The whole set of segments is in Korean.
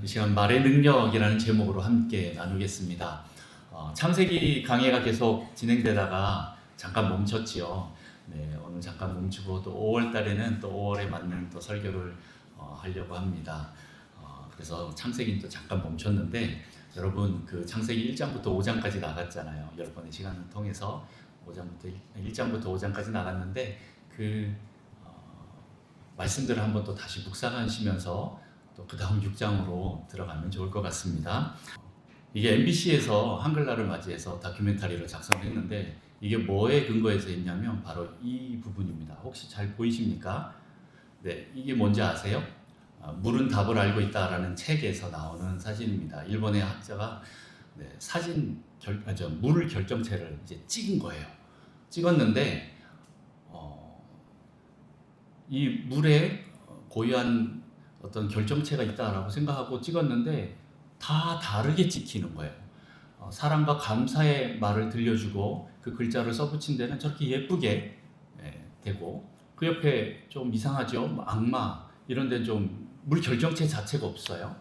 이 시간 말의 능력이라는 제목으로 함께 나누겠습니다. 창세기 강해가 계속 진행되다가 잠깐 멈췄지요. 네, 오늘 잠깐 멈추고 또 5월 달에는 또 5월에 맞는 또 설교를 하려고 합니다. 그래서 창세기는 또 잠깐 멈췄는데 여러분 그 창세기 1장부터 5장까지 나갔잖아요. 여러분의 시간을 통해서 1장부터 5장까지 나갔는데 그 말씀들을 한번 또 다시 묵상하시면서 또 그 다음 6장으로 들어가면 좋을 것 같습니다. 이게 MBC에서 한글날을 맞이해서 다큐멘터리를 작성했는데 이게 뭐에 근거해서 했냐면 바로 이 부분입니다. 혹시 잘 보이십니까? 네, 이게 뭔지 아세요? 물은 답을 알고 있다라는 책에서 나오는 사진입니다. 일본의 학자가 물을 결정체를 이제 찍은 거예요. 찍었는데 이 물에 고유한 어떤 결정체가 있다라고 생각하고 찍었는데 다 다르게 찍히는 거예요. 사랑과 감사의 말을 들려주고 그 글자를 써붙인 데는 저렇게 예쁘게 되고 그 옆에 좀 이상하죠? 악마 이런 데는 좀 물 결정체 자체가 없어요.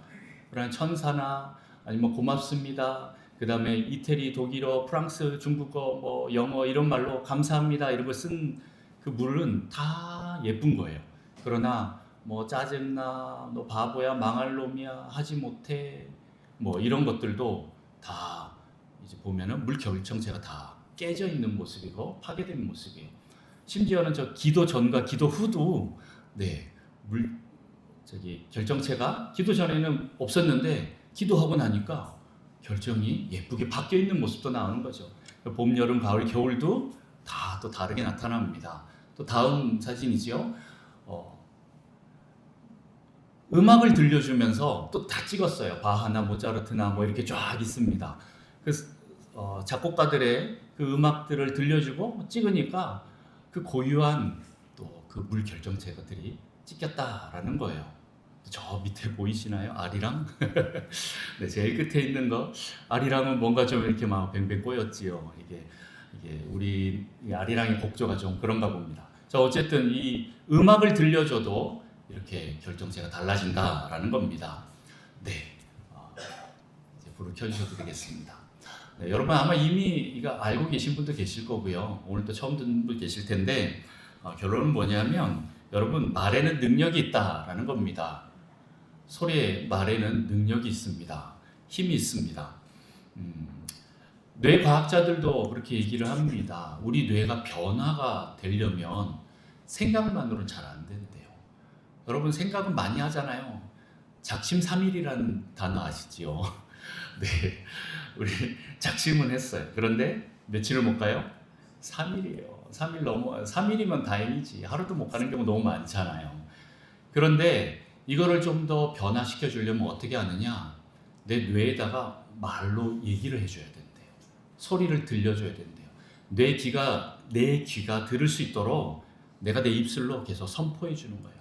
그러나 천사나 아니면 고맙습니다. 그 다음에 이태리, 독일어, 프랑스, 중국어, 뭐 영어 이런 말로 감사합니다 이런 걸 쓴 그 물은 다 예쁜 거예요. 그러나 뭐 짜증나, 너 바보야, 망할 놈이야, 하지 못해, 뭐 이런 것들도 다 이제 보면은 물 결정체가 다 깨져 있는 모습이고 파괴된 모습이에요. 심지어는 저 기도 전과 기도 후도 결정체가 기도 전에는 없었는데 기도하고 나니까 결정이 예쁘게 바뀌어 있는 모습도 나오는 거죠. 봄, 여름, 가을, 겨울도 다 또 다르게 나타납니다. 또 다음 사진이죠. 음악을 들려주면서 또 다 찍었어요. 바하나 모차르트나 뭐 이렇게 쫙 있습니다. 그래서 작곡가들의 그 음악들을 들려주고 찍으니까 그 고유한 또 그 물 결정체들이 찍혔다라는 거예요. 저 밑에 보이시나요? 아리랑? 네, 제일 끝에 있는 거 아리랑은 뭔가 좀 이렇게 막 뱅뱅 꼬였지요. 이게 우리 아리랑의 곡조가 좀 그런가 봅니다. 자, 어쨌든 이 음악을 들려줘도 이렇게 결정체가 달라진다라는 겁니다. 네, 이제 불을 켜주셔도 되겠습니다. 네, 여러분 아마 이미 이거 알고 계신 분도 계실 거고요. 오늘 또 처음 듣는 분 계실 텐데 결론은 뭐냐면 여러분 말에는 능력이 있다라는 겁니다. 소리의 말에는 능력이 있습니다. 힘이 있습니다. 뇌과학자들도 그렇게 얘기를 합니다. 우리 뇌가 변화가 되려면 생각만으로는 잘 안 된대요. 여러분 생각은 많이 하잖아요. 작심삼일이라는 단어 아시죠? 네, 우리 작심은 했어요. 그런데 며칠을 못 가요? 3일이에요. 3일이면 다행이지. 하루도 못 가는 경우 너무 많잖아요. 그런데 이거를 좀 더 변화시켜 주려면 어떻게 하느냐? 내 뇌에다가 말로 얘기를 해줘야 된대요. 소리를 들려줘야 된대요. 내 귀가 들을 수 있도록 내가 내 입술로 계속 선포해 주는 거예요.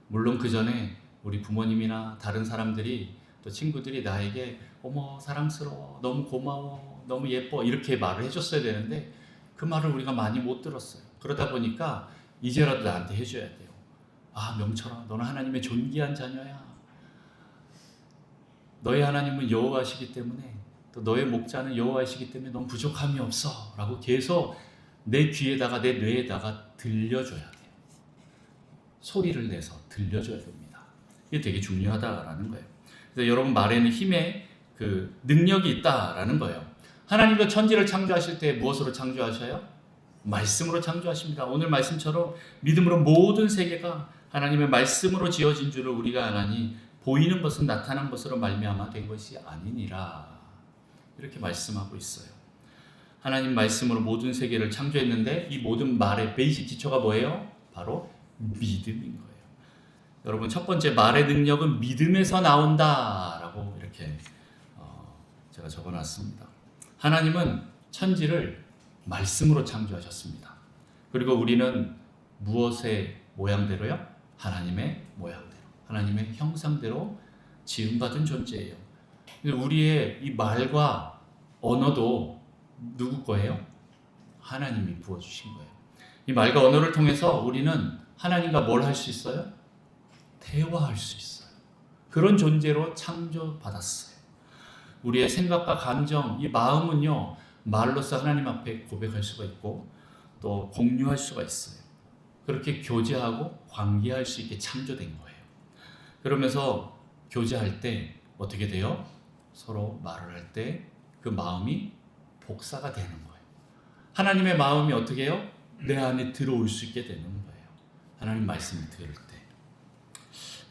물론 그 전에 우리 부모님이나 다른 사람들이 또 친구들이 나에게 어머 사랑스러워, 너무 고마워, 너무 예뻐 이렇게 말을 해줬어야 되는데 그 말을 우리가 많이 못 들었어요. 그러다 보니까 이제라도 나한테 해줘야 돼요. 아 명철아, 너는 하나님의 존귀한 자녀야. 너의 하나님은 여호와시기 때문에 또 너의 목자는 여호와이시기 때문에 넌 부족함이 없어 라고 계속 내 귀에다가 내 뇌에다가 들려줘야 돼요. 소리를 내서 들려줘야 됩니다. 이게 되게 중요하다라는 거예요. 그래서 여러분 말에는 힘의 그 능력이 있다라는 거예요. 하나님도 천지를 창조하실 때 무엇으로 창조하셔요? 말씀으로 창조하십니다. 오늘 말씀처럼 믿음으로 모든 세계가 하나님의 말씀으로 지어진 줄을 우리가 알아니 보이는 것은 나타난 것으로 말미암아 된 것이 아니니라. 이렇게 말씀하고 있어요. 하나님 말씀으로 모든 세계를 창조했는데 이 모든 말의 베이직 기초가 뭐예요? 바로 믿음인 거예요. 여러분 첫 번째 말의 능력은 믿음에서 나온다라고 이렇게 제가 적어놨습니다. 하나님은 천지를 말씀으로 창조하셨습니다. 그리고 우리는 무엇의 모양대로요? 하나님의 모양대로, 하나님의 형상대로 지음받은 존재예요. 우리의 이 말과 언어도 누구 거예요? 하나님이 부어주신 거예요. 이 말과 언어를 통해서 우리는 하나님과 뭘 할 수 있어요? 대화할 수 있어요. 그런 존재로 창조받았어요. 우리의 생각과 감정, 이 마음은요, 말로써 하나님 앞에 고백할 수가 있고 또 공유할 수가 있어요. 그렇게 교제하고 관계할 수 있게 창조된 거예요. 그러면서 교제할 때 어떻게 돼요? 서로 말을 할 때 그 마음이 복사가 되는 거예요. 하나님의 마음이 어떻게 해요? 내 안에 들어올 수 있게 되는 거예요. 하나님 말씀을 들을 때.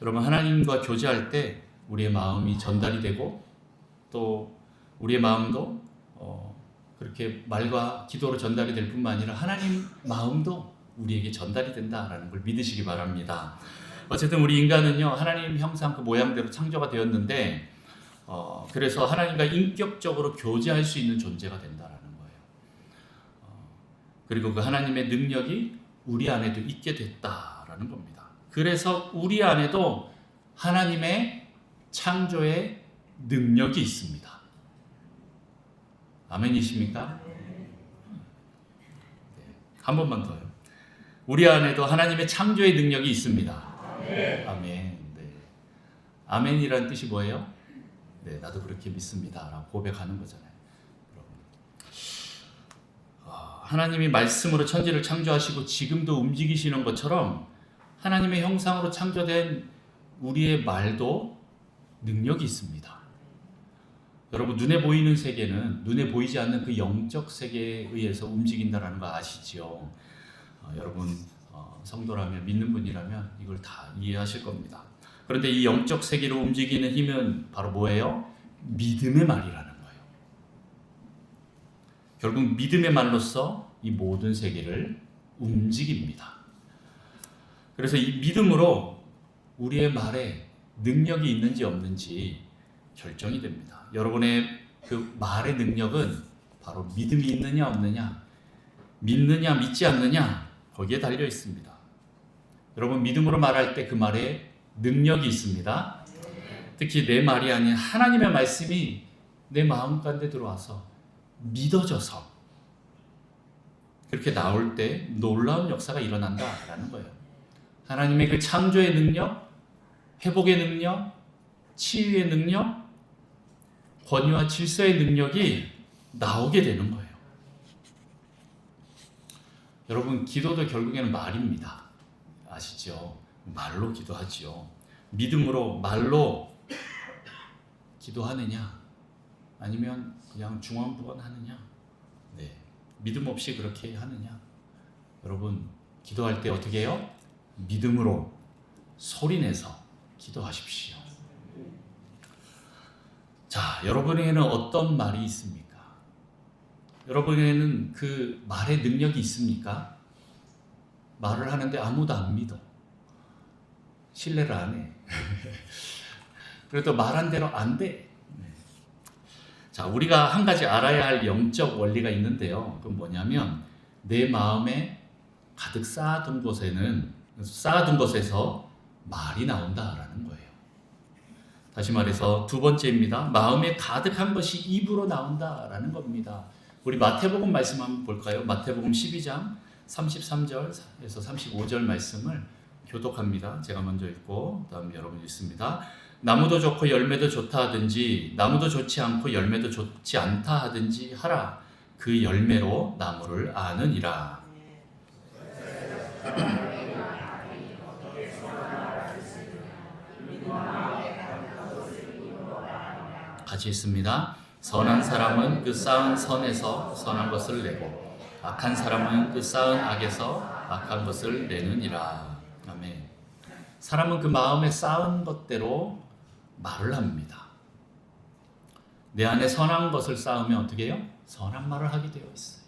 여러분, 하나님과 교제할 때 우리의 마음이 전달이 되고 또 우리의 마음도 그렇게 말과 기도로 전달이 될 뿐만 아니라 하나님 마음도 우리에게 전달이 된다라는 걸 믿으시기 바랍니다. 어쨌든 우리 인간은요, 하나님 형상 그 모양대로 창조가 되었는데 그래서 하나님과 인격적으로 교제할 수 있는 존재가 된다라는 거예요. 그리고 그 하나님의 능력이 우리 안에도 있게 됐다라는 겁니다. 그래서 우리 안에도 하나님의 창조의 능력이 있습니다. 아멘이십니까? 네. 한 번만 더요. 우리 안에도 하나님의 창조의 능력이 있습니다. 아멘. 네. 아멘이란 뜻이 뭐예요? 네, 나도 그렇게 믿습니다 라고 고백하는 거잖아요. 하나님이 말씀으로 천지를 창조하시고 지금도 움직이시는 것처럼 하나님의 형상으로 창조된 우리의 말도 능력이 있습니다. 여러분, 눈에 보이는 세계는 눈에 보이지 않는 그 영적 세계에 의해서 움직인다는 거 아시죠? 여러분 성도라면, 믿는 분이라면 이걸 다 이해하실 겁니다. 그런데 이 영적 세계로 움직이는 힘은 바로 뭐예요? 믿음의 말이라는 거예요. 결국 믿음의 말로써 이 모든 세계를 움직입니다. 그래서 이 믿음으로 우리의 말에 능력이 있는지 없는지 결정이 됩니다. 여러분의 그 말의 능력은 바로 믿음이 있느냐 없느냐, 믿느냐 믿지 않느냐, 거기에 달려 있습니다. 여러분, 믿음으로 말할 때 그 말에 능력이 있습니다. 특히 내 말이 아닌 하나님의 말씀이 내 마음 가운데 들어와서 믿어져서 그렇게 나올 때 놀라운 역사가 일어난다라는 거예요. 하나님의 그 창조의 능력, 회복의 능력, 치유의 능력, 권위와 질서의 능력이 나오게 되는 거예요. 여러분, 기도도 결국에는 말입니다. 아시죠? 말로 기도하지요. 믿음으로 말로 기도하느냐 아니면 그냥 중언부언하느냐, 네, 믿음 없이 그렇게 하느냐. 여러분, 기도할 때 어떻게 해요? 믿음으로 소리내서 기도하십시오. 자, 여러분에게는 어떤 말이 있습니까? 여러분에게는 그 말의 능력이 있습니까? 말을 하는데 아무도 안 믿어. 신뢰를 안 해. 그래도 말한 대로 안 돼. 자, 우리가 한 가지 알아야 할 영적 원리가 있는데요. 그건 뭐냐면 내 마음에 가득 쌓아둔 것에서 말이 나온다라는 거예요. 다시 말해서 두 번째입니다. 마음에 가득한 것이 입으로 나온다라는 겁니다. 우리 마태복음 말씀 한번 볼까요? 마태복음 12장 33절에서 35절 말씀을 교독합니다. 제가 먼저 읽고 다음 여러분 읽습니다. 나무도 좋고 열매도 좋다 하든지 나무도 좋지 않고 열매도 좋지 않다 하든지 하라. 그 열매로 나무를 아느니라. 같이 있습니다. 선한 사람은 그 쌓은 선에서 선한 것을 내고 악한 사람은 그 쌓은 악에서 악한 것을 내느니라. 아멘. 사람은 그 마음에 쌓은 것대로 말을 합니다. 내 안에 선한 것을 쌓으면 어떻게 해요? 선한 말을 하게 되어 있어요.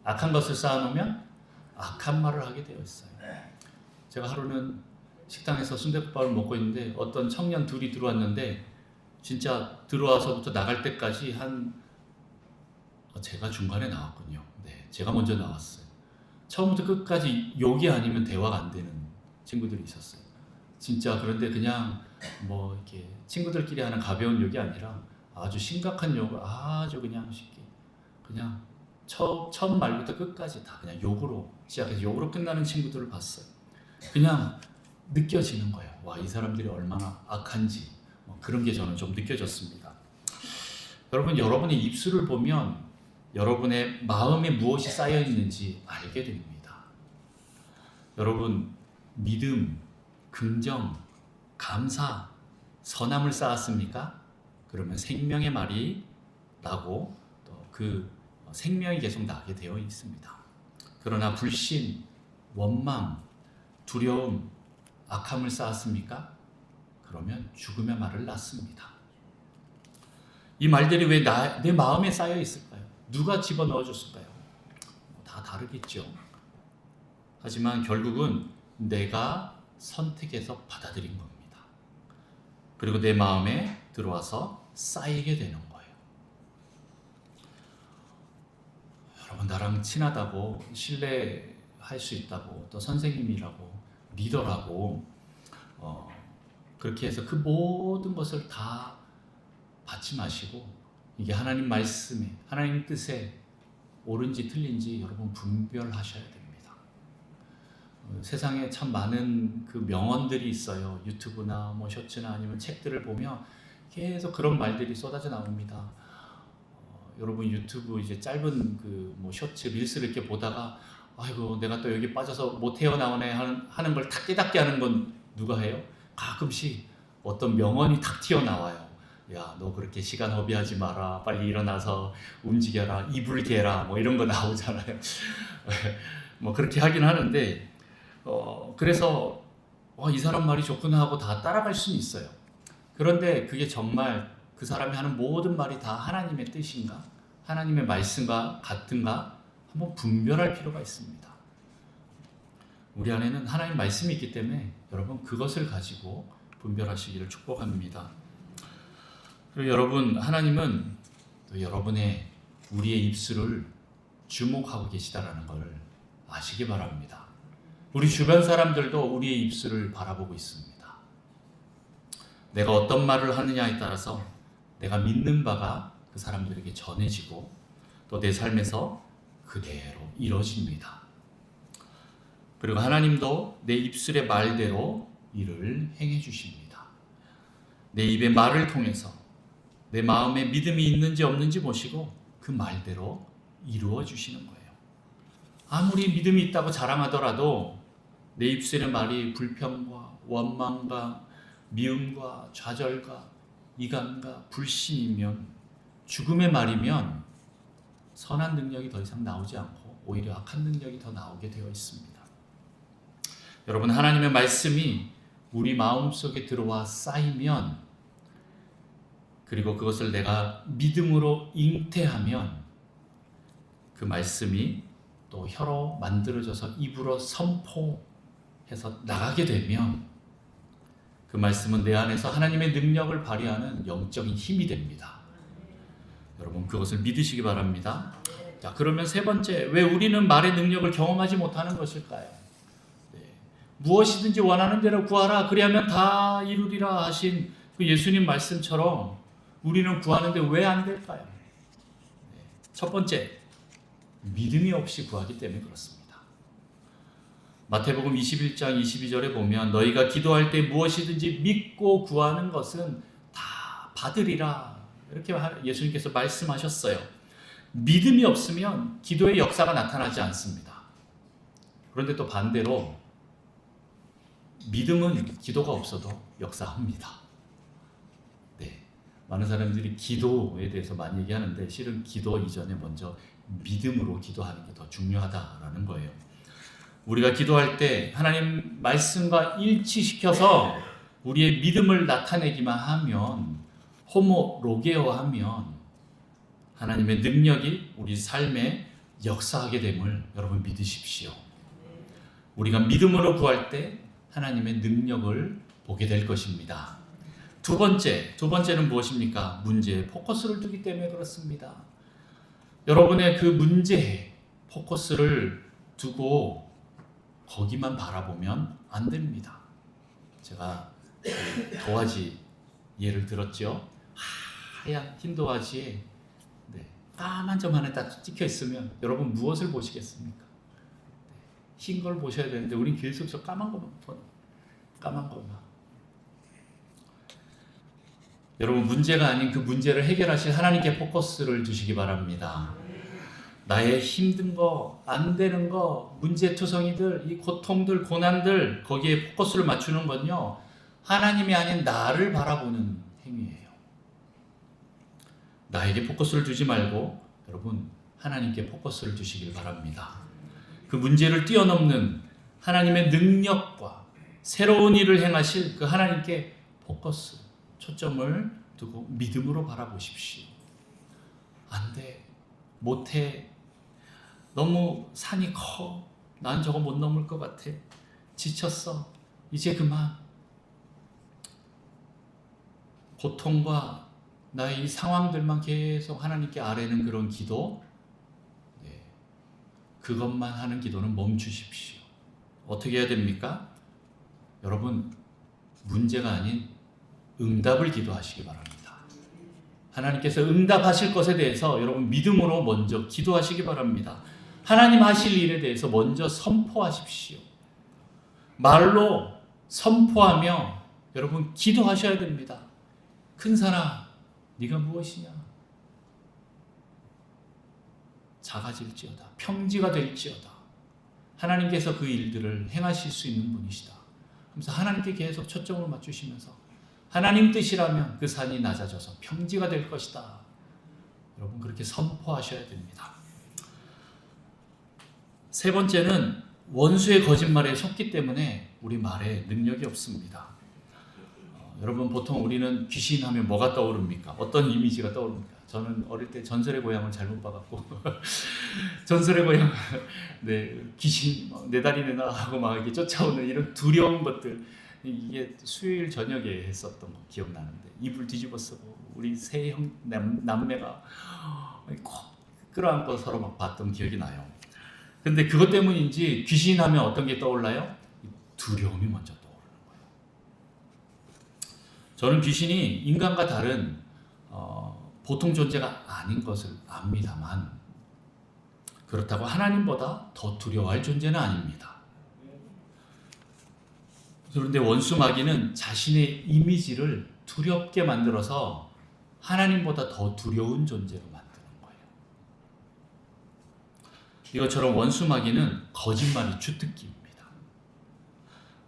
악한 것을 쌓아놓으면 악한 말을 하게 되어 있어요. 제가 하루는 식당에서 순댓국밥을 먹고 있는데 어떤 청년 둘이 들어왔는데 진짜 들어와서부터 나갈 때까지 제가 중간에 나왔군요. 네, 제가 먼저 나왔어요. 처음부터 끝까지 욕이 아니면 대화가 안 되는 친구들이 있었어요. 진짜. 그런데 그냥 뭐 이렇게 친구들끼리 하는 가벼운 욕이 아니라 아주 심각한 욕을 아주 그냥 쉽게 그냥 처음 말부터 끝까지 다 그냥 욕으로 시작해서 욕으로 끝나는 친구들을 봤어요. 그냥 느껴지는 거예요. 와, 이 사람들이 얼마나 악한지, 그런 게 저는 좀 느껴졌습니다. 여러분, 여러분의 입술을 보면 여러분의 마음에 무엇이 쌓여 있는지 알게 됩니다. 여러분, 믿음, 긍정, 감사, 선함을 쌓았습니까? 그러면 생명의 말이 나고 또 그 생명이 계속 나게 되어 있습니다. 그러나 불신, 원망, 두려움, 악함을 쌓았습니까? 그러면 죽음의 말을 낳습니다. 이 말들이 왜 내 마음에 쌓여 있을까요? 누가 집어넣어 줬을까요? 다 다르겠죠. 하지만 결국은 내가 선택해서 받아들인 겁니다. 그리고 내 마음에 들어와서 쌓이게 되는 거예요. 여러분, 나랑 친하다고, 신뢰할 수 있다고, 또 선생님이라고, 리더라고 그렇게 해서 그 모든 것을 다 받지 마시고, 이게 하나님 말씀에, 하나님 뜻에 옳은지 틀린지 여러분 분별하셔야 됩니다. 세상에 참 많은 그 명언들이 있어요. 유튜브나 뭐 셔츠나 아니면 책들을 보면 계속 그런 말들이 쏟아져 나옵니다. 여러분, 유튜브 이제 짧은 그 뭐 셔츠 릴스를 이렇게 보다가 아이고 내가 또 여기 빠져서 못 헤어나오네 하는 걸 탁 깨닫게 하는 건 누가 해요? 가끔씩 어떤 명언이 탁 튀어나와요. 야, 너 그렇게 시간 허비하지 마라. 빨리 일어나서 움직여라. 이불 개라. 뭐 이런 거 나오잖아요. 뭐 그렇게 하긴 하는데 그래서 이 사람 말이 좋구나 하고 다 따라갈 수는 있어요. 그런데 그게 정말 그 사람이 하는 모든 말이 다 하나님의 뜻인가? 하나님의 말씀과 같은가? 한번 분별할 필요가 있습니다. 우리 안에는 하나님 말씀이 있기 때문에 여러분 그것을 가지고 분별하시기를 축복합니다. 그리고 여러분, 하나님은 또 우리의 입술을 주목하고 계시다라는 걸 아시기 바랍니다. 우리 주변 사람들도 우리의 입술을 바라보고 있습니다. 내가 어떤 말을 하느냐에 따라서 내가 믿는 바가 그 사람들에게 전해지고 또 내 삶에서 그대로 이루어집니다. 그리고 하나님도 내 입술의 말대로 일을 행해 주십니다. 내 입의 말을 통해서 내 마음에 믿음이 있는지 없는지 보시고 그 말대로 이루어 주시는 거예요. 아무리 믿음이 있다고 자랑하더라도 내 입술의 말이 불평과 원망과 미움과 좌절과 이간과 불신이면, 죽음의 말이면 선한 능력이 더 이상 나오지 않고 오히려 악한 능력이 더 나오게 되어 있습니다. 여러분, 하나님의 말씀이 우리 마음속에 들어와 쌓이면, 그리고 그것을 내가 믿음으로 잉태하면 그 말씀이 또 혀로 만들어져서 입으로 선포해서 나가게 되면 그 말씀은 내 안에서 하나님의 능력을 발휘하는 영적인 힘이 됩니다. 여러분, 그것을 믿으시기 바랍니다. 자, 그러면 세 번째, 왜 우리는 말의 능력을 경험하지 못하는 것일까요? 무엇이든지 원하는 대로 구하라 그리하면 다 이루리라 하신 그 예수님 말씀처럼 우리는 구하는데 왜 안 될까요? 첫 번째, 믿음이 없이 구하기 때문에 그렇습니다. 마태복음 21장 22절에 보면 너희가 기도할 때 무엇이든지 믿고 구하는 것은 다 받으리라, 이렇게 예수님께서 말씀하셨어요. 믿음이 없으면 기도의 역사가 나타나지 않습니다. 그런데 또 반대로 믿음은 기도가 없어도 역사합니다. 네, 많은 사람들이 기도에 대해서 많이 얘기하는데 실은 기도 이전에 먼저 믿음으로 기도하는 게 더 중요하다라는 거예요. 우리가 기도할 때 하나님 말씀과 일치시켜서 우리의 믿음을 나타내기만 하면, 호모로게어 하면 하나님의 능력이 우리 삶에 역사하게 됨을 여러분 믿으십시오. 우리가 믿음으로 구할 때 하나님의 능력을 보게 될 것입니다. 두 번째는 무엇입니까? 문제에 포커스를 두기 때문에 그렇습니다. 여러분의 그 문제에 포커스를 두고 거기만 바라보면 안 됩니다. 제가 도화지 예를 들었죠. 하얀 흰 도화지에 까만 점 하나 딱 찍혀 있으면 여러분 무엇을 보시겠습니까? 흰 걸 보셔야 되는데 우린 계속 저 까만 것만. 여러분, 문제가 아닌 그 문제를 해결하실 하나님께 포커스를 두시기 바랍니다. 나의 힘든 거, 안 되는 거, 문제투성이들, 이 고통들, 고난들, 거기에 포커스를 맞추는 건요, 하나님이 아닌 나를 바라보는 행위예요. 나에게 포커스를 두지 말고 여러분, 하나님께 포커스를 두시길 바랍니다. 그 문제를 뛰어넘는 하나님의 능력과 새로운 일을 행하실 그 하나님께 포커스, 초점을 두고 믿음으로 바라보십시오. 안 돼, 못해, 너무 산이 커, 난 저거 못 넘을 것 같아, 지쳤어, 이제 그만. 고통과 나의 이 상황들만 계속 하나님께 아뢰는 그런 기도, 그것만 하는 기도는 멈추십시오. 어떻게 해야 됩니까? 여러분, 문제가 아닌 응답을 기도하시기 바랍니다. 하나님께서 응답하실 것에 대해서 여러분 믿음으로 먼저 기도하시기 바랍니다. 하나님 하실 일에 대해서 먼저 선포하십시오. 말로 선포하며 여러분 기도하셔야 됩니다. 큰 산아, 네가 무엇이냐? 작아질지어다. 평지가 될지어다. 하나님께서 그 일들을 행하실 수 있는 분이시다. 그래서 하나님께 계속 초점을 맞추시면서 하나님 뜻이라면 그 산이 낮아져서 평지가 될 것이다. 여러분 그렇게 선포하셔야 됩니다. 세 번째는 원수의 거짓말에 속기 때문에 우리 말에 능력이 없습니다. 여러분 보통 우리는 귀신 하면 뭐가 떠오릅니까? 어떤 이미지가 떠오릅니까? 저는 어릴 때 전설의 고향을 잘못 봐갖고 전설의 고향 귀신 내 다리 내놔 하고 막 이렇게 쫓아오는 이런 두려운 것들, 이게 수요일 저녁에 했었던 거 기억나는데 이불 뒤집어 쓰고 우리 세 형 남매가 콕 끌어안고 서로 막 봤던 기억이 나요. 근데 그것 때문인지 귀신 하면 어떤 게 떠올라요? 두려움이 먼저 떠오르는 거예요. 저는 귀신이 인간과 다른 보통 존재가 아닌 것을 압니다만, 그렇다고 하나님보다 더 두려워할 존재는 아닙니다. 그런데 원수 마귀는 자신의 이미지를 두렵게 만들어서 하나님보다 더 두려운 존재로 만드는 거예요. 이것처럼 원수 마귀는 거짓말이 주특기입니다.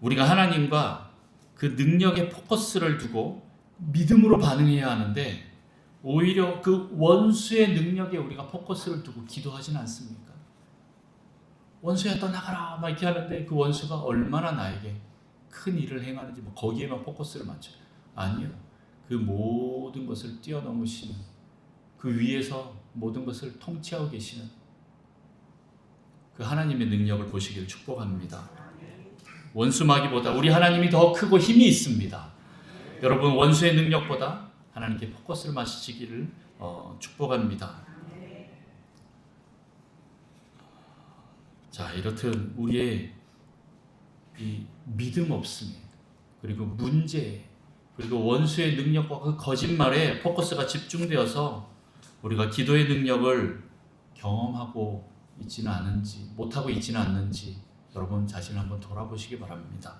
우리가 하나님과 그 능력에 포커스를 두고 믿음으로 반응해야 하는데, 오히려 그 원수의 능력에 우리가 포커스를 두고 기도하진 않습니까? 원수야 떠나가라 막 이렇게 하는데 그 원수가 얼마나 나에게 큰 일을 행하는지 뭐 거기에만 포커스를 맞춰요. 아니요. 그 모든 것을 뛰어넘으시는, 그 위에서 모든 것을 통치하고 계시는 그 하나님의 능력을 보시기를 축복합니다. 원수 마귀보다 우리 하나님이 더 크고 힘이 있습니다. 여러분 원수의 능력보다 하나님께 포커스를 맞추시기를 축복합니다. 자, 이렇듯 우리의 이 믿음 없음, 그리고 문제, 그리고 원수의 능력과 그 거짓말에 포커스가 집중되어서 우리가 기도의 능력을 경험하고 있지는 않은지, 못하고 있지는 않는지 여러분 자신을 한번 돌아보시기 바랍니다.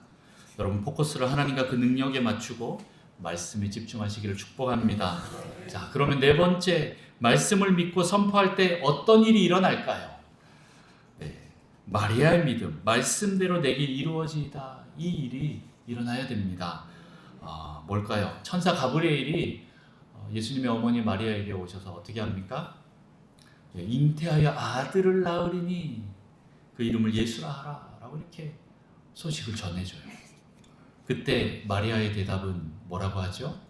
여러분 포커스를 하나님과 그 능력에 맞추고 말씀에 집중하시기를 축복합니다. 자, 그러면 네 번째, 말씀을 믿고 선포할 때 어떤 일이 일어날까요? 마리아의 믿음, 말씀대로 내게 이루어지이다. 이 일이 일어나야 됩니다. 뭘까요? 천사 가브리엘이 예수님의 어머니 마리아에게 오셔서 어떻게 합니까? 잉태하여 아들을 낳으리니 그 이름을 예수라 하라 라고 이렇게 소식을 전해줘요. 그때 마리아의 대답은 뭐라고 하죠?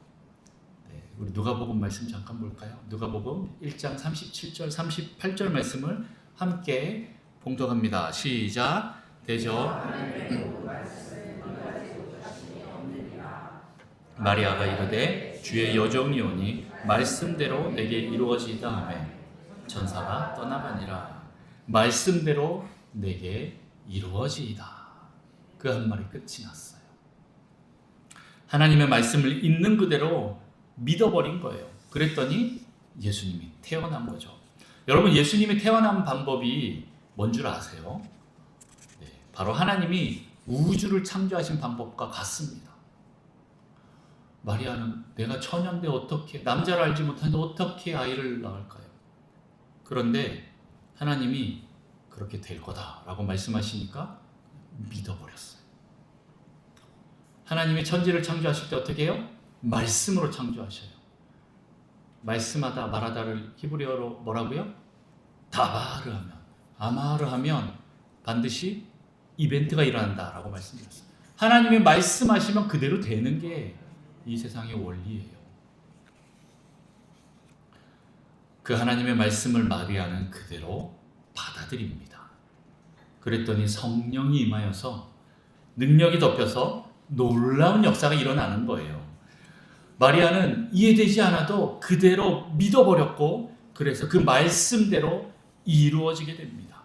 우리 누가복음 말씀 잠깐 볼까요? 누가복음 1장 37절 38절 말씀을 함께 봉독합니다. 시작. 대저 마리아가 이르되 주의 여종이 오니 말씀대로 내게 이루어지이다 하매 천사가 떠나가니라. 말씀대로 내게 이루어지이다. 그 한 말이 끝이 났어요. 하나님의 말씀을 있는 그대로 믿어버린 거예요. 그랬더니 예수님이 태어난 거죠. 여러분 예수님이 태어난 방법이 뭔 줄 아세요? 바로 하나님이 우주를 창조하신 방법과 같습니다. 마리아는 내가 처녀인데 어떻게, 남자를 알지 못하는데 어떻게 아이를 낳을까요? 그런데 하나님이 그렇게 될 거다라고 말씀하시니까 믿어버렸어요. 하나님이 천지를 창조하실 때 어떻게 해요? 말씀으로 창조하셔요. 말씀하다 말하다를 히브리어로 뭐라고요? 다바르 하면, 아마르 하면 반드시 이벤트가 일어난다라고 말씀드렸어요. 하나님이 말씀하시면 그대로 되는 게 이 세상의 원리예요. 그 하나님의 말씀을 마리아는 그대로 받아들입니다. 그랬더니 성령이 임하여서 능력이 덮여서 놀라운 역사가 일어나는 거예요. 마리아는 이해되지 않아도 그대로 믿어버렸고, 그래서 그 말씀대로 이루어지게 됩니다.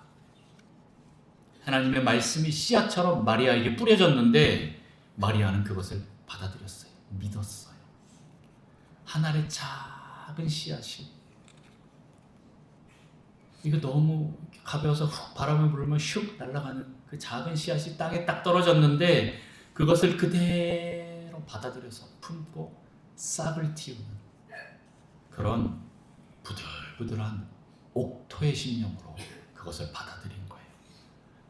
하나님의 말씀이 씨앗처럼 마리아에게 뿌려졌는데 마리아는 그것을 받아들였어요. 믿었어요. 하늘의 작은 씨앗이, 이거 너무 가벼워서 훅 바람을 불면 슉 날아가는 그 작은 씨앗이 땅에 딱 떨어졌는데 그것을 그대로 받아들여서 품고 싹을 틔우는 그런 부들부들한 옥토의 심령으로 그것을 받아들인 거예요.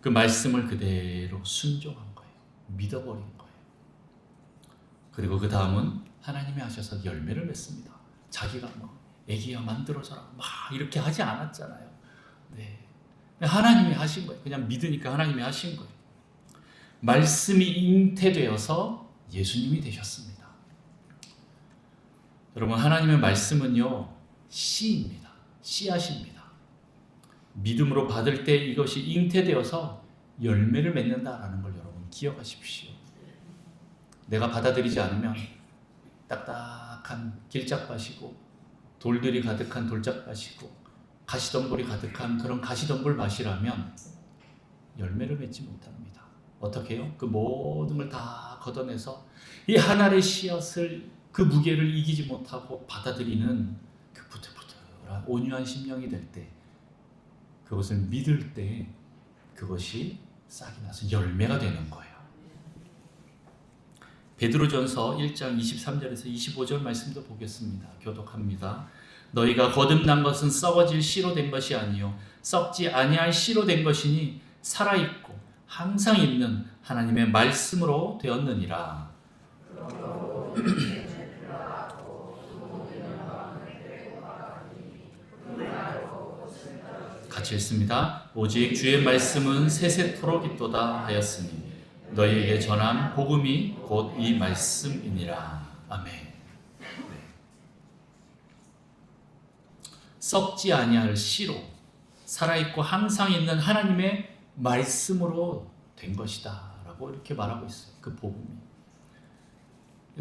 그 말씀을 그대로 순종한 거예요. 믿어버린 거예요. 그리고 그 다음은 하나님이 하셔서 열매를 맺습니다. 자기가 애기야 만들어져라 막 이렇게 하지 않았잖아요. 네, 하나님이 하신 거예요. 그냥 믿으니까 하나님이 하신 거예요. 말씀이 잉태되어서 예수님이 되셨습니다. 여러분, 하나님의 말씀은요, 씨입니다. 씨앗입니다. 믿음으로 받을 때 이것이 잉태되어서 열매를 맺는다라는 걸 여러분 기억하십시오. 내가 받아들이지 않으면 딱딱한 길짝밭이고 돌들이 가득한 돌짝밭이고 가시덤불이 가득한 그런 가시덤불 맛이라면 열매를 맺지 못합니다. 어떻게 해요? 그 모든 걸 다 걷어내서 이 하나의 씨앗을 그 무게를 이기지 못하고 받아들이는 그 부들부들한 온유한 심령이 될 때, 그것을 믿을 때 그것이 싹이 나서 열매가 되는 거예요. 베드로전서 1장 23절에서 25절 말씀도 보겠습니다. 교독합니다. 너희가 거듭난 것은 썩어질 씨로 된 것이 아니요 썩지 아니할 씨로 된 것이니 살아있고 항상 있는 하나님의 말씀으로 되었느니라. 같이 읽습니다. 오직 주의 말씀은 세세토록 있도다 하였으니 너희에게 전한 복음이 곧 이 말씀이니라. 아멘. 네. 썩지 아니할 씨로 살아있고 항상 있는 하나님의 말씀으로 된 것이다 라고 이렇게 말하고 있어요. 그 복음이.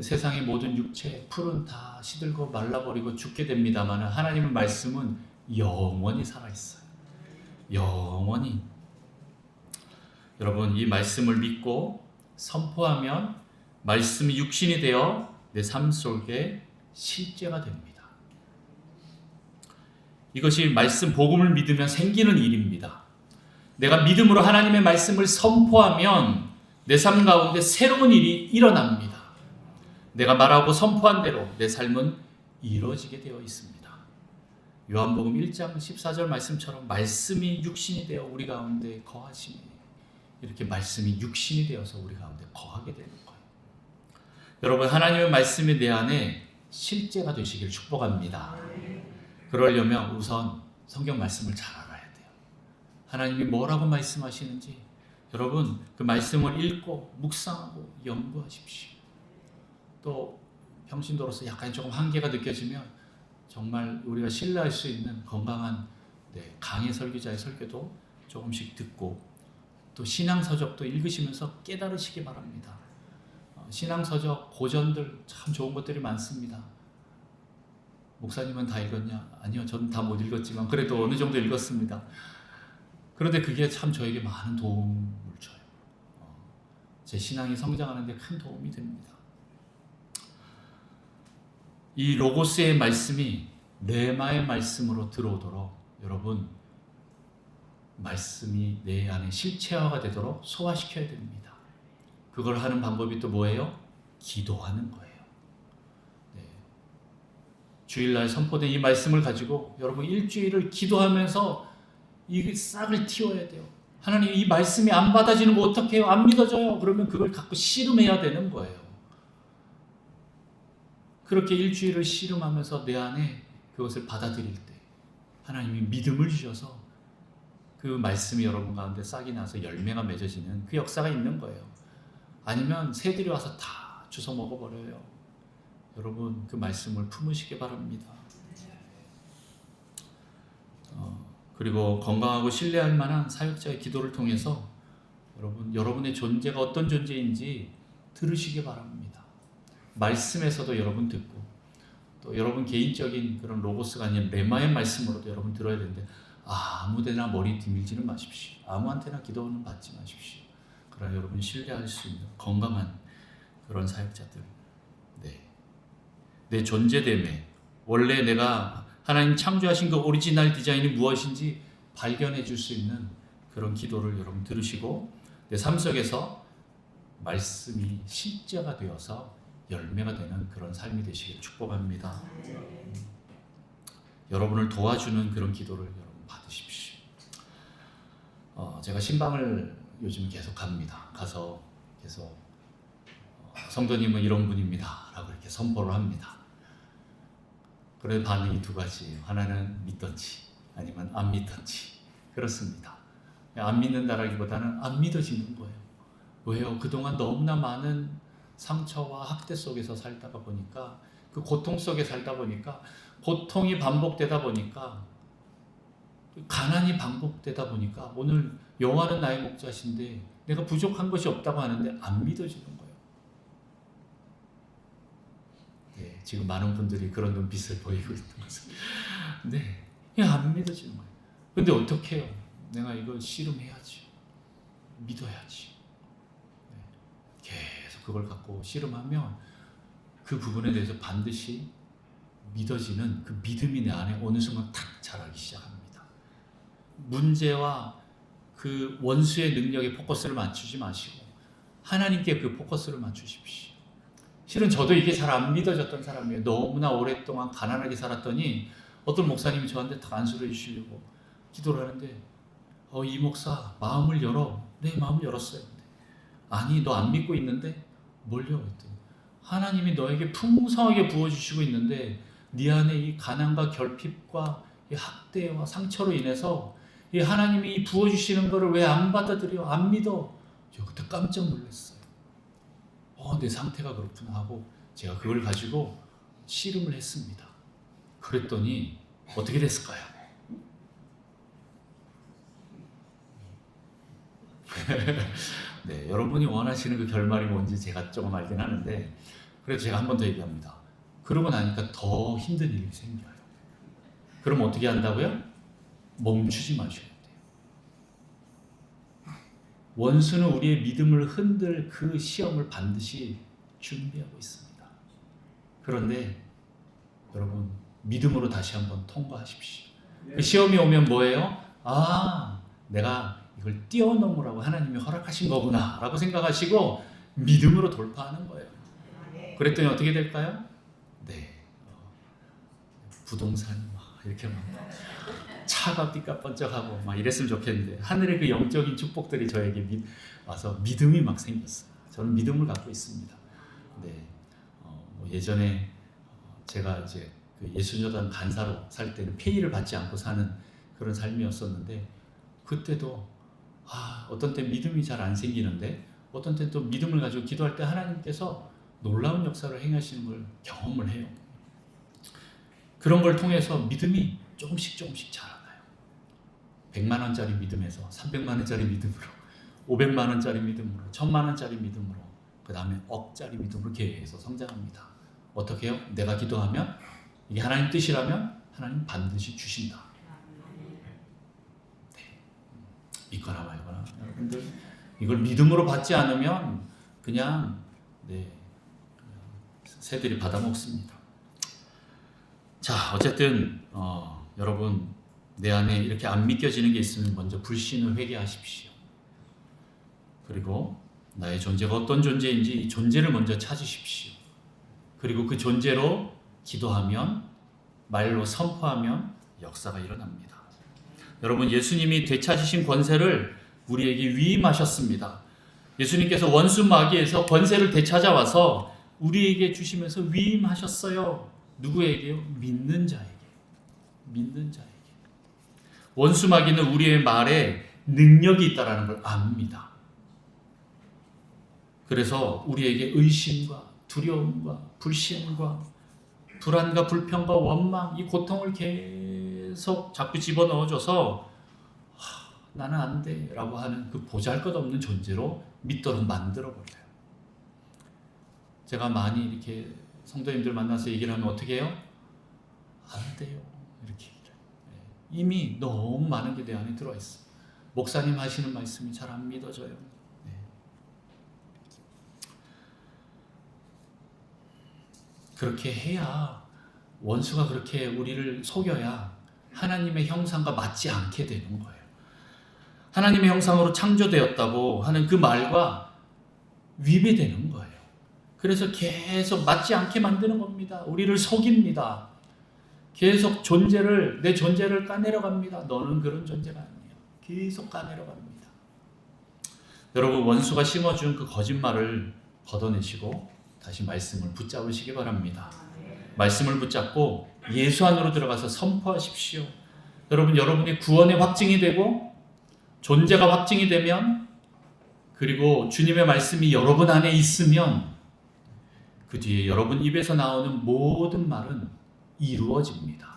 세상의 모든 육체, 풀은 다 시들고 말라버리고 죽게 됩니다만 하나님의 말씀은 영원히 살아있어요. 영원히. 여러분, 이 말씀을 믿고 선포하면 말씀이 육신이 되어 내 삶 속에 실제가 됩니다. 이것이 말씀 복음을 믿으면 생기는 일입니다. 내가 믿음으로 하나님의 말씀을 선포하면 내 삶 가운데 새로운 일이 일어납니다. 내가 말하고 선포한 대로 내 삶은 이루어지게 되어 있습니다. 요한복음 1장 14절 말씀처럼 말씀이 육신이 되어 우리 가운데 거하시니, 이렇게 말씀이 육신이 되어서 우리 가운데 거하게 되는 거예요. 여러분, 하나님의 말씀이 내 안에 실제가 되시길 축복합니다. 그러려면 우선 성경 말씀을 잘 알아야 돼요. 하나님이 뭐라고 말씀하시는지 여러분 그 말씀을 읽고 묵상하고 연구하십시오. 또 평신도로서 약간 조금 한계가 느껴지면 정말 우리가 신뢰할 수 있는 건강한 강의 설교자의 설교도 조금씩 듣고, 또 신앙서적도 읽으시면서 깨달으시기 바랍니다. 신앙서적 고전들 참 좋은 것들이 많습니다. 목사님은 다 읽었냐? 아니요, 저는 다 못 읽었지만 그래도 어느 정도 읽었습니다. 그런데 그게 참 저에게 많은 도움을 줘요. 제 신앙이 성장하는 데 큰 도움이 됩니다. 이 로고스의 말씀이 레마의 말씀으로 들어오도록 여러분 말씀이 내 안에 실체화가 되도록 소화시켜야 됩니다. 그걸 하는 방법이 또 뭐예요? 기도하는 거예요. 주일날 선포된 이 말씀을 가지고 여러분 일주일을 기도하면서 이 싹을 틔워야 돼요. 하나님, 이 말씀이 안 받아지는 거 어떡해요? 안 믿어져요. 그러면 그걸 갖고 씨름해야 되는 거예요. 그렇게 일주일을 씨름하면서 내 안에 그것을 받아들일 때 하나님이 믿음을 주셔서 그 말씀이 여러분 가운데 싹이 나서 열매가 맺어지는 그 역사가 있는 거예요. 아니면 새들이 와서 다 주워 먹어버려요. 여러분, 그 말씀을 품으시기 바랍니다. 그리고 건강하고 신뢰할 만한 사역자의 기도를 통해서 여러분의 존재가 어떤 존재인지 들으시기 바랍니다. 말씀에서도 여러분 듣고, 또 여러분 개인적인 그런 로고스가 아닌 레마의 말씀으로도 여러분 들어야 되는데, 아무데나 머리 디밀지는 마십시오. 아무한테나 기도는 받지 마십시오. 그러나 여러분 신뢰할 수 있는 건강한 그런 사역자들, 내 존재됨에 원래 내가 하나님 창조하신 그 오리지널 디자인이 무엇인지 발견해 줄 수 있는 그런 기도를 여러분 들으시고, 내 삶 속에서 말씀이 실제가 되어서 열매가 되는 그런 삶이 되시길 축복합니다. 여러분을 도와주는 그런 기도를 여러분 받으십시오. 제가 신방을 요즘 계속 합니다. 가서 계속 성도님은 이런 분입니다 라고 이렇게 선포를 합니다. 그런 반응이 두 가지예요. 하나는 믿던지 아니면 안 믿던지. 그렇습니다. 안 믿는다라기보다는 안 믿어지는 거예요. 왜요? 그동안 너무나 많은 상처와 학대 속에서 살다가 보니까, 그 고통 속에 살다 보니까, 고통이 반복되다 보니까, 가난이 반복되다 보니까, 오늘 여호와는 나의 목자신데 내가 부족한 것이 없다고 하는데 안 믿어지는 거예요. 네, 지금 많은 분들이 그런 눈빛을 보이고 있는 것은, 그냥 안 믿어지는 거예요. 근데 어떻게 해요? 내가 이걸 씨름해야지, 믿어야지. 계속 그걸 갖고 씨름하면 그 부분에 대해서 반드시 믿어지는 그 믿음이 내 안에 어느 순간 탁 자라기 시작합니다. 문제와 그 원수의 능력에 포커스를 맞추지 마시고 하나님께 그 포커스를 맞추십시오. 실은 저도 이게 잘 안 믿어졌던 사람이에요. 너무나 오랫동안 가난하게 살았더니 어떤 목사님이 저한테 딱 안수를 해주시려고 기도를 하는데, 이 목사 마음을 열어. 네, 마음을 열었어요. 아니, 너 안 믿고 있는데? 뭘요? 했더니 하나님이 너에게 풍성하게 부어주시고 있는데 네 안에 이 가난과 결핍과 이 학대와 상처로 인해서 이 하나님이 부어주시는 거를 왜 안 받아들여? 안 믿어? 저 그때 깜짝 놀랐어요. 내 상태가 그렇구나 하고 제가 그걸 가지고 씨름을 했습니다. 그랬더니 어떻게 됐을까요? 네, 여러분이 원하시는 그 결말이 뭔지 제가 조금 알긴 하는데, 그래도 제가 한 번 더 얘기합니다. 그러고 나니까 더 힘든 일이 생겨요. 그럼 어떻게 한다고요? 멈추지 마셔야 돼요. 원수는 우리의 믿음을 흔들 그 시험을 반드시 준비하고 있습니다. 그런데 여러분, 믿음으로 다시 한번 통과하십시오. 그 시험이 오면 뭐예요? 내가 이걸 뛰어넘으라고 하나님이 허락하신 거구나 라고 생각하시고 믿음으로 돌파하는 거예요. 그랬더니 어떻게 될까요? 부동산이 막 이렇게 막 차가 삐까번쩍하고 막 이랬으면 좋겠는데, 하늘의 그 영적인 축복들이 저에게 와서 믿음이 막 생겼어요. 저는 믿음을 갖고 있습니다. 예전에 제가 이제 그 예수여단 간사로 살 때는 페이를 받지 않고 사는 그런 삶이었었는데, 그때도 어떤 때 믿음이 잘 안 생기는데 어떤 때 또 믿음을 가지고 기도할 때 하나님께서 놀라운 역사를 행하시는 걸 경험을 해요. 그런 걸 통해서 믿음이 조금씩 자라나요. 100만 원짜리 믿음에서 300만 원짜리 믿음으로, 500만 원짜리 믿음으로, 1000만 원짜리 믿음으로, 그 다음에 억짜리 믿음으로 계속 성장합니다. 어떻게 해요? 내가 기도하면 이게 하나님 뜻이라면 하나님 반드시 주신다. 믿거나 말거나, 여러분들 이걸 믿음으로 받지 않으면 그냥 새들이 받아먹습니다. 자, 어쨌든 여러분, 내 안에 이렇게 안 믿겨지는 게 있으면 먼저 불신을 회개하십시오. 그리고 나의 존재가 어떤 존재인지 이 존재를 먼저 찾으십시오. 그리고 그 존재로 기도하면 말로 선포하면 역사가 일어납니다. 여러분, 예수님이 되찾으신 권세를 우리에게 위임하셨습니다. 예수님께서 원수 마귀에서 권세를 되찾아와서 우리에게 주시면서 위임하셨어요. 누구에게요? 믿는 자에게. 믿는 자에게. 원수 마귀는 우리의 말에 능력이 있다는 걸 압니다. 그래서 우리에게 의심과 두려움과 불신과 불안과 불평과 원망, 이 고통을 계속 자꾸 집어넣어줘서 나는 안 돼 라고 하는 그 보잘것없는 존재로 믿도록 만들어버려요. 제가 많이 이렇게 성도님들 만나서 얘기를 하면 어떻게 해요? 안 돼요. 이렇게 얘기를 해요. 이미 너무 많은 게 내 안에 들어있어요. 목사님 하시는 말씀이 잘 안 믿어져요. 그렇게 해야, 원수가 그렇게 우리를 속여야 하나님의 형상과 맞지 않게 되는 거예요. 하나님의 형상으로 창조되었다고 하는 그 말과 위배되는 거예요. 그래서 계속 맞지 않게 만드는 겁니다. 우리를 속입니다. 계속 내 존재를 까내려 갑니다. 너는 그런 존재가 아니에요. 계속 까내려 갑니다. 여러분, 원수가 심어준 그 거짓말을 걷어내시고 다시 말씀을 붙잡으시기 바랍니다. 말씀을 붙잡고 예수 안으로 들어가서 선포하십시오. 여러분, 여러분의 구원의 확증이 되고 존재가 확증이 되면, 그리고 주님의 말씀이 여러분 안에 있으면 그 뒤에 여러분 입에서 나오는 모든 말은 이루어집니다.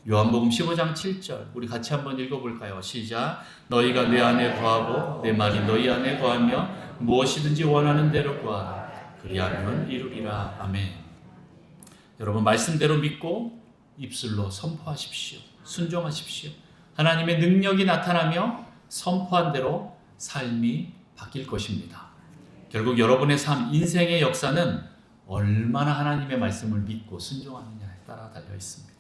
요한복음 15장 7절 우리 같이 한번 읽어볼까요? 시작. 너희가 내 안에 거하고 내 말이 너희 안에 거하며 무엇이든지 원하는 대로 구하라. 그리하면 이루리라. 아멘. 여러분, 말씀대로 믿고 입술로 선포하십시오. 순종하십시오. 하나님의 능력이 나타나며 선포한 대로 삶이 바뀔 것입니다. 결국 여러분의 삶, 인생의 역사는 얼마나 하나님의 말씀을 믿고 순종하느냐에 따라 달려 있습니다.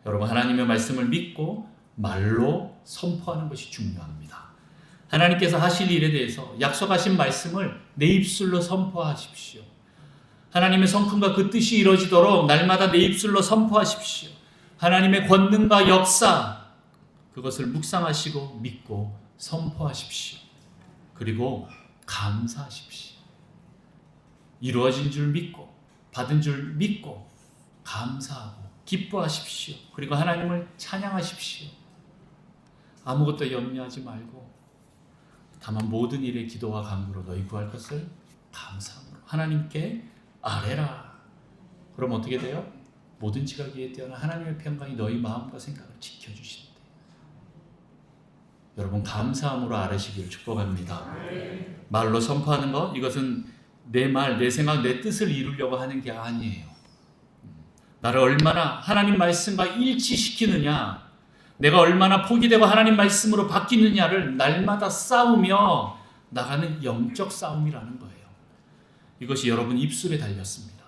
여러분, 하나님의 말씀을 믿고 말로 선포하는 것이 중요합니다. 하나님께서 하실 일에 대해서 약속하신 말씀을 내 입술로 선포하십시오. 하나님의 성품과 그 뜻이 이루어지도록 날마다 내 입술로 선포하십시오. 하나님의 권능과 역사, 그것을 묵상하시고 믿고 선포하십시오. 그리고 감사하십시오. 이루어진 줄 믿고, 받은 줄 믿고, 감사하고 기뻐하십시오. 그리고 하나님을 찬양하십시오. 아무것도 염려하지 말고 다만 모든 일에 기도와 간구로 너희 구할 것을 감사함으로 하나님께 아뢰라. 그럼 어떻게 돼요? 모든 지각에 뛰어난 하나님의 평강이 너희 마음과 생각을 지켜주신대. 여러분, 감사함으로 아뢰시기를 축복합니다. 말로 선포하는 것, 이것은 내 말, 내 생각, 내 뜻을 이루려고 하는 게 아니에요. 나를 얼마나 하나님 말씀과 일치시키느냐, 내가 얼마나 포기되고 하나님 말씀으로 바뀌느냐를 날마다 싸우며 나가는 영적 싸움이라는 거예요. 이것이 여러분 입술에 달렸습니다.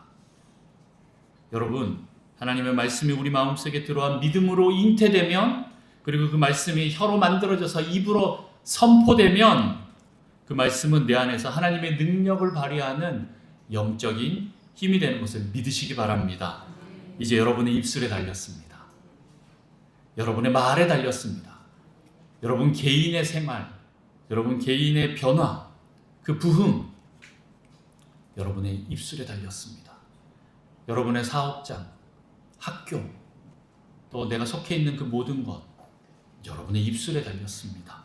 여러분, 하나님의 말씀이 우리 마음속에 들어와 믿음으로 잉태되면, 그리고 그 말씀이 혀로 만들어져서 입으로 선포되면 그 말씀은 내 안에서 하나님의 능력을 발휘하는 영적인 힘이 되는 것을 믿으시기 바랍니다. 이제 여러분의 입술에 달렸습니다. 여러분의 말에 달렸습니다. 여러분 개인의 생활, 여러분 개인의 변화, 그 부흥, 여러분의 입술에 달렸습니다. 여러분의 사업장, 학교, 또 내가 속해 있는 그 모든 것, 여러분의 입술에 달렸습니다.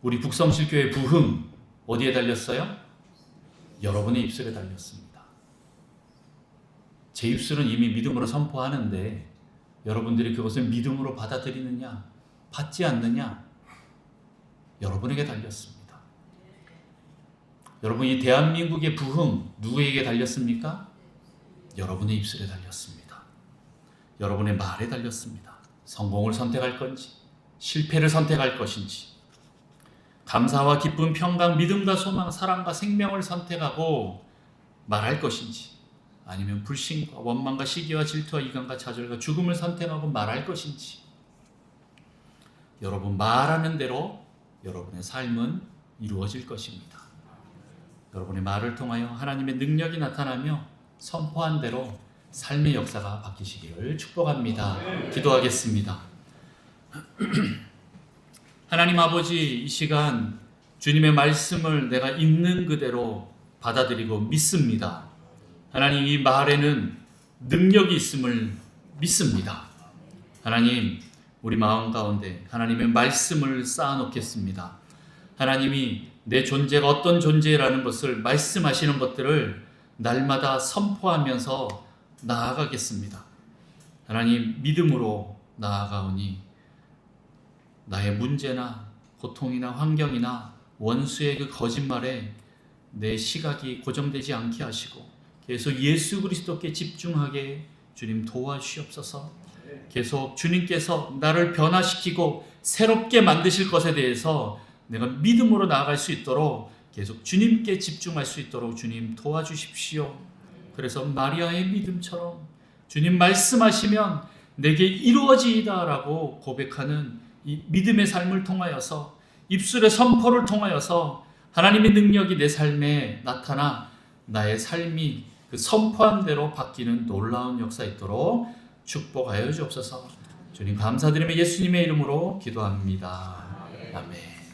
우리 북성실교회 부흥 어디에 달렸어요? 여러분의 입술에 달렸습니다. 제 입술은 이미 믿음으로 선포하는데 여러분들이 그것을 믿음으로 받아들이느냐, 받지 않느냐, 여러분에게 달렸습니다. 여러분, 이 대한민국의 부흥 누구에게 달렸습니까? 여러분의 입술에 달렸습니다. 여러분의 말에 달렸습니다. 성공을 선택할 건지, 실패를 선택할 것인지, 감사와 기쁨, 평강, 믿음과 소망, 사랑과 생명을 선택하고 말할 것인지, 아니면 불신과 원망과 시기와 질투와 이간과 좌절과 죽음을 선택하고 말할 것인지, 여러분 말하는 대로 여러분의 삶은 이루어질 것입니다. 여러분의 말을 통하여 하나님의 능력이 나타나며 선포한 대로 삶의 역사가 바뀌시기를 축복합니다. 기도하겠습니다. 하나님 아버지, 이 시간 주님의 말씀을 내가 있는 그대로 받아들이고 믿습니다. 하나님, 이 말에는 능력이 있음을 믿습니다. 하나님, 우리 마음 가운데 하나님의 말씀을 쌓아놓겠습니다. 하나님이 내 존재가 어떤 존재라는 것을 말씀하시는 것들을 날마다 선포하면서 나아가겠습니다. 하나님, 믿음으로 나아가오니 나의 문제나 고통이나 환경이나 원수의 그 거짓말에 내 시각이 고정되지 않게 하시고 계속 예수 그리스도께 집중하게 주님 도와주시옵소서. 계속 주님께서 나를 변화시키고 새롭게 만드실 것에 대해서 내가 믿음으로 나아갈 수 있도록 계속 주님께 집중할 수 있도록 주님 도와주십시오. 그래서 마리아의 믿음처럼 주님 말씀하시면 내게 이루어지이다라고 고백하는 이 믿음의 삶을 통하여서, 입술의 선포를 통하여서 하나님의 능력이 내 삶에 나타나 나의 삶이 그 선포한 대로 바뀌는 놀라운 역사 있도록 축복하여 주옵소서. 주님 감사드리며 예수님의 이름으로 기도합니다. 아멘.